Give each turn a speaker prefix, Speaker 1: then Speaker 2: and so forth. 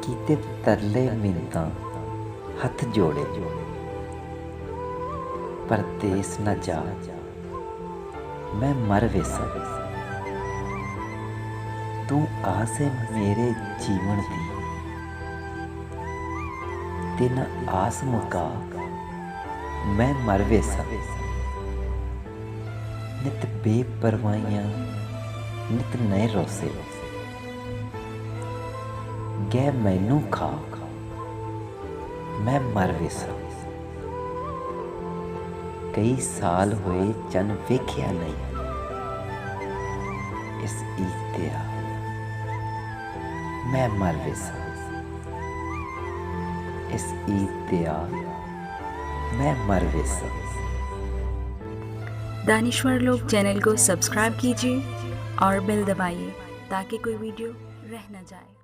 Speaker 1: कीते तरले मिन्नतां हथ जोड़े, पर देस न जा मैं मर वेसा। तू आस है मेरे जीवन दी, ते न आस मुका मैं मर वेसा। नित बेपरवाहियां नित नए रोसे, गै मैनू खा मैं मर वेसा। कई साल होए चन वेख्या नहीं, इस ईद ते आ मैं मर वेसा। इस ईद ते आ मैं मर वेसा।
Speaker 2: दानिश्वर लोग चैनल को सब्सक्राइब कीजिए और बेल दबाइए ताकि कोई वीडियो रह न जाए।